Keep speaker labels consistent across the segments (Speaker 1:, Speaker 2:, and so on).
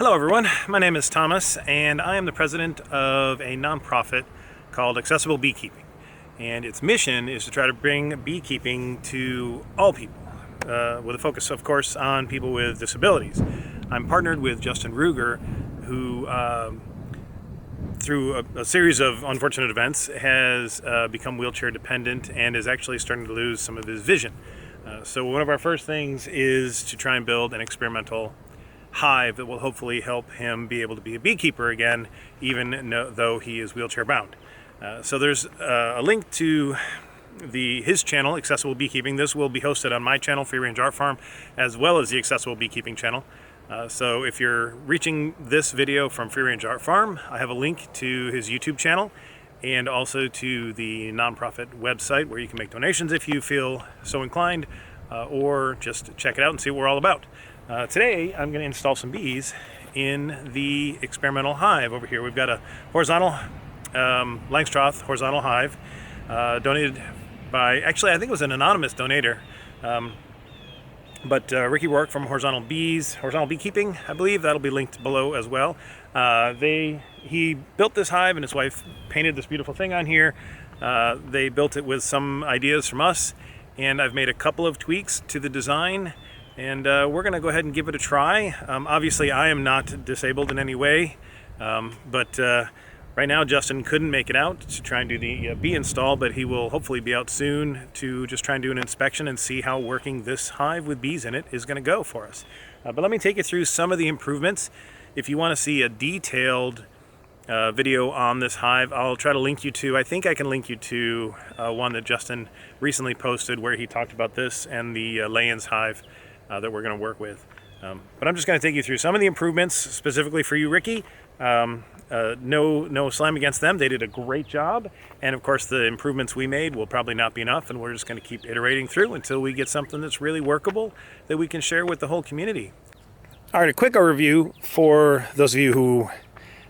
Speaker 1: Hello everyone, my name is Thomas and I am the president of a nonprofit called Accessible Beekeeping. And its mission is to try to bring beekeeping to all people, with a focus of course on people with disabilities. I'm partnered with Justin Ruger, who through a series of unfortunate events has become wheelchair dependent and is actually starting to lose some of his vision. So one of our first things is to try and build an experimental hive that will hopefully help him be able to be a beekeeper again, even though he is wheelchair bound. So there's a link to his channel, Accessible Beekeeping. This will be hosted on my channel, Free Range Art Farm, as well as the Accessible Beekeeping channel. So if you're reaching this video from Free Range Art Farm, I have a link to his YouTube channel and also to the nonprofit website where you can make donations if you feel so inclined, or just check it out and see what we're all about. Today I'm going to install some bees in the experimental hive over here. We've got a horizontal Langstroth horizontal hive donated by, actually I think it was an anonymous donator, but Ricky Rourke from Horizontal Beekeeping, I believe. That'll be linked below as well. He built this hive and his wife painted this beautiful thing on here. They built it with some ideas from us, and I've made a couple of tweaks to the design, and we're going to go ahead and give it a try. Obviously I am not disabled in any way, but right now Justin couldn't make it out to try and do the bee install, but he will hopefully be out soon to just try and do an inspection and see how working this hive with bees in it is going to go for us. But let me take you through some of the improvements. If you want to see a detailed video on this hive, I'll try to link you to, I think I can link you to one that Justin recently posted where he talked about this and the lay-ins hive that we're going to work with. But I'm just going to take you through some of the improvements specifically for you, Ricky. No slam against them. They did a great job. And of course the improvements we made will probably not be enough, and we're just going to keep iterating through until we get something that's really workable that we can share with the whole community. All right, a quick overview for those of you who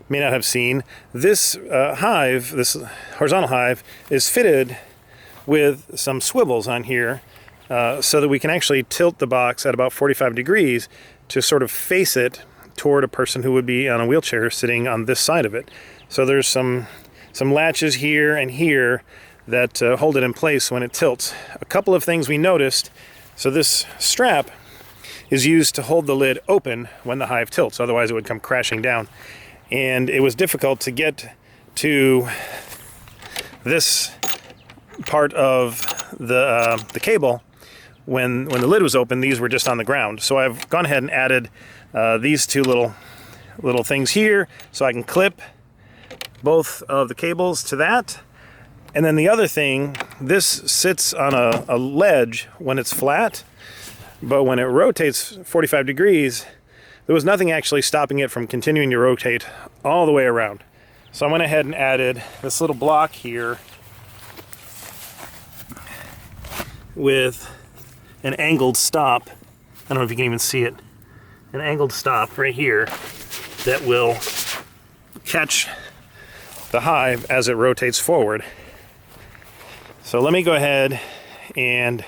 Speaker 1: may not have seen. This hive, this horizontal hive, is fitted with some swivels on here so that we can actually tilt the box at about 45 degrees to sort of face it toward a person who would be on a wheelchair sitting on this side of it. So there's some latches here and here that hold it in place when it tilts. A couple of things we noticed. So this strap is used to hold the lid open when the hive tilts, otherwise it would come crashing down. And it was difficult to get to this part of the cable when the lid was open. These were just on the ground. So I've gone ahead and added these two little things here so I can clip both of the cables to that. And then the other thing, this sits on a ledge when it's flat, but when it rotates 45 degrees, there was nothing actually stopping it from continuing to rotate all the way around. So I went ahead and added this little block here with an angled stop. I don't know if you can even see it. An angled stop right here that will catch the hive as it rotates forward. So let me go ahead and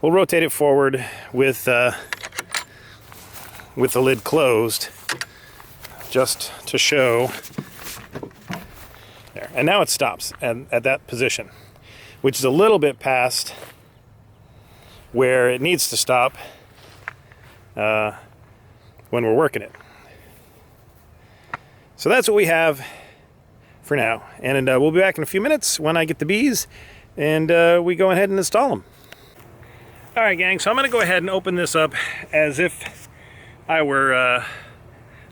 Speaker 1: we'll rotate it forward with the lid closed, just to show. There. And now it stops at that position, which is a little bit past where it needs to stop when we're working it. So that's what we have for now, and we'll be back in a few minutes when I get the bees and we go ahead and install them. All right, gang, so I'm going to go ahead and open this up as if I were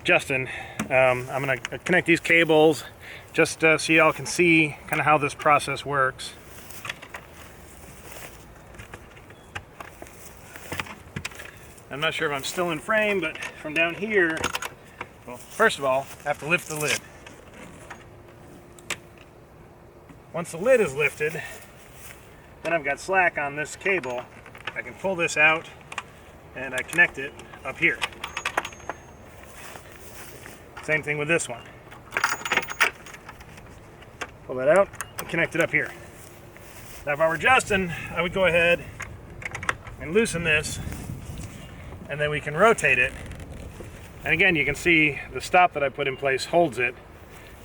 Speaker 1: Justin. I'm going to connect these cables just so y'all can see kind of how this process works. I'm not sure if I'm still in frame, but from down here, well, first of all, I have to lift the lid. Once the lid is lifted, then I've got slack on this cable. I can pull this out and I connect it up here. Same thing with this one. Pull that out and connect it up here. Now if I were Justin, I would go ahead and loosen this, and then we can rotate it And again, you can see the stop that I put in place holds it,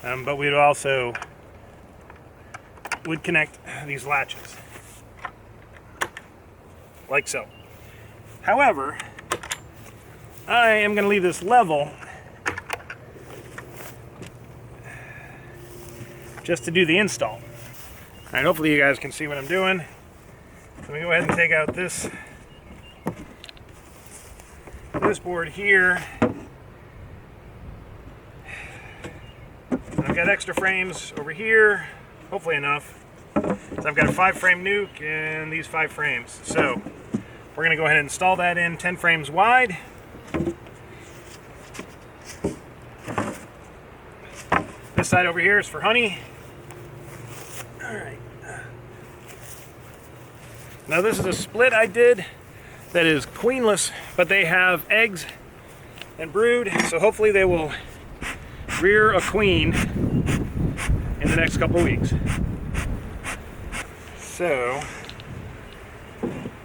Speaker 1: but we'd also would connect these latches like so. However, I am going to leave this level just to do the install. All right, hopefully you guys can see what I'm doing. Let me go ahead and take out this board here. I've got extra frames over here, hopefully enough. So I've got a 5-frame nuke and these 5 frames. So we're going to go ahead and install that in 10 frames wide. This side over here is for honey. All right. Now this is a split I did that is queenless, but they have eggs and brood, so hopefully they will rear a queen in the next couple weeks. So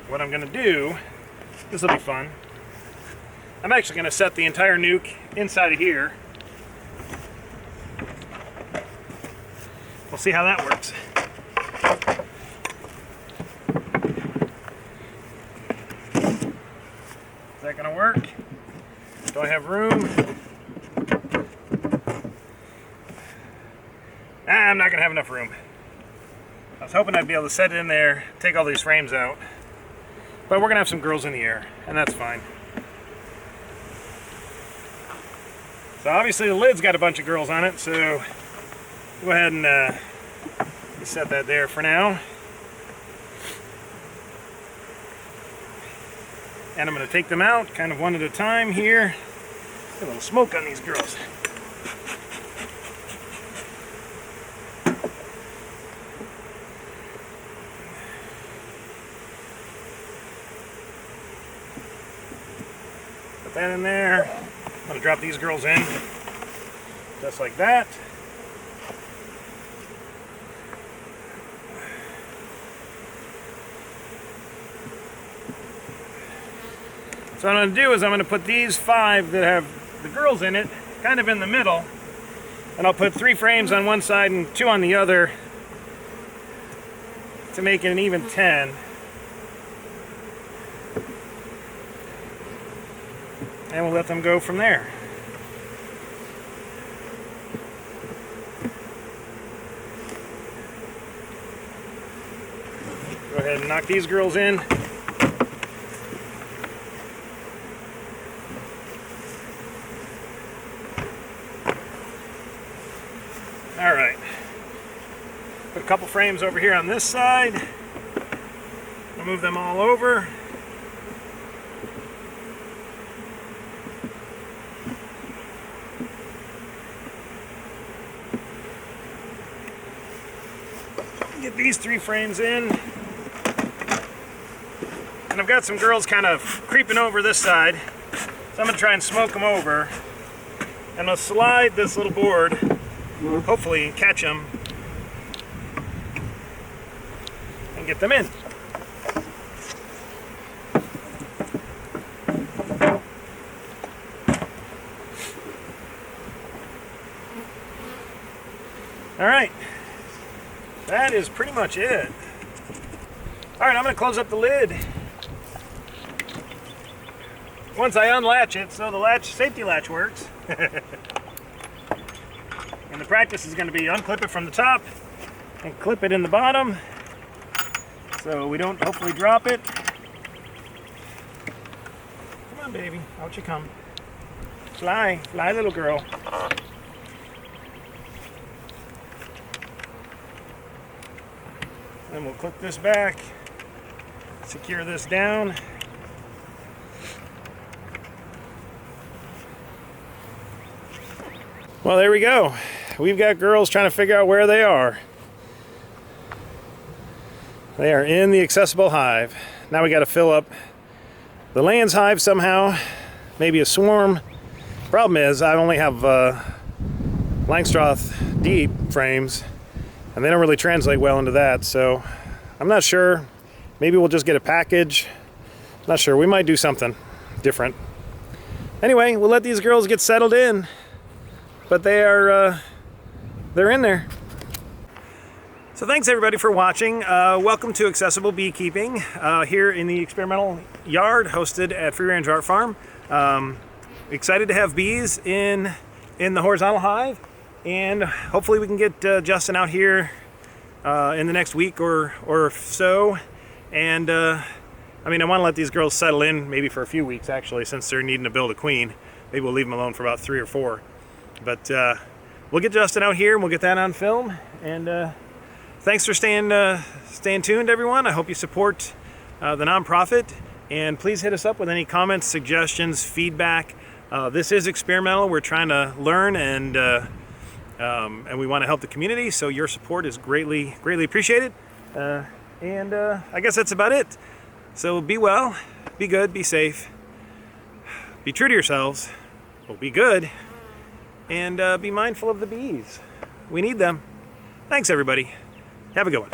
Speaker 1: what I'm going to do, this will be fun. I'm actually going to set the entire nuke inside of here. We'll see how that works. Is that going to work? Do I have room? I'm not going to have enough room. I was hoping I'd be able to set it in there, take all these frames out. But we're going to have some girls in the air, and that's fine. So obviously the lid's got a bunch of girls on it, so go ahead and set that there for now. And I'm going to take them out kind of one at a time here. Get a little smoke on these girls. Put that in there. I'm going to drop these girls in just like that. So what I'm going to do is I'm going to put these 5 that have the girls in it kind of in the middle, and I'll put 3 frames on one side and 2 on the other to make it an even 10. And we'll let them go from there. Go ahead and knock these girls in. All right. Put a couple frames over here on this side. I'll move them all over. Get these 3 frames in. And I've got some girls kind of creeping over this side. So I'm going to try and smoke them over. And I'll slide this little board, hopefully catch them, and get them in. All right. That is pretty much it. All right, I'm going to close up the lid. Once I unlatch it, so the safety latch works. And the practice is going to be unclip it from the top and clip it in the bottom so we don't hopefully drop it. Come on, baby. Out you come. Fly. Fly, little girl. Then we'll clip this back, secure this down. Well, there we go. We've got girls trying to figure out where they are. They are in the accessible hive. Now we got to fill up the Land's hive somehow, maybe a swarm. Problem is, I only have Langstroth deep frames, and they don't really translate well into that, so I'm not sure. Maybe we'll just get a package. Not sure. We might do something different. Anyway, we'll let these girls get settled in, but they're in there. So thanks everybody for watching. Welcome to Accessible Beekeeping here in the experimental yard hosted at Free Range Art Farm. Excited to have bees in the horizontal hive, and hopefully we can get Justin out here in the next week or so. And I mean, I want to let these girls settle in maybe for a few weeks actually, since they're needing to build a queen. Maybe we'll leave them alone for about 3 or 4. But we'll get Justin out here and we'll get that on film. And thanks for staying tuned, everyone. I hope you support the nonprofit, and please hit us up with any comments, suggestions, feedback. This is experimental. We're trying to learn, and we want to help the community. So your support is greatly appreciated. And I guess that's about it. So be well, be good, be safe, be true to yourselves. Well, be good, and be mindful of the bees. We need them. Thanks, everybody. Have a good one.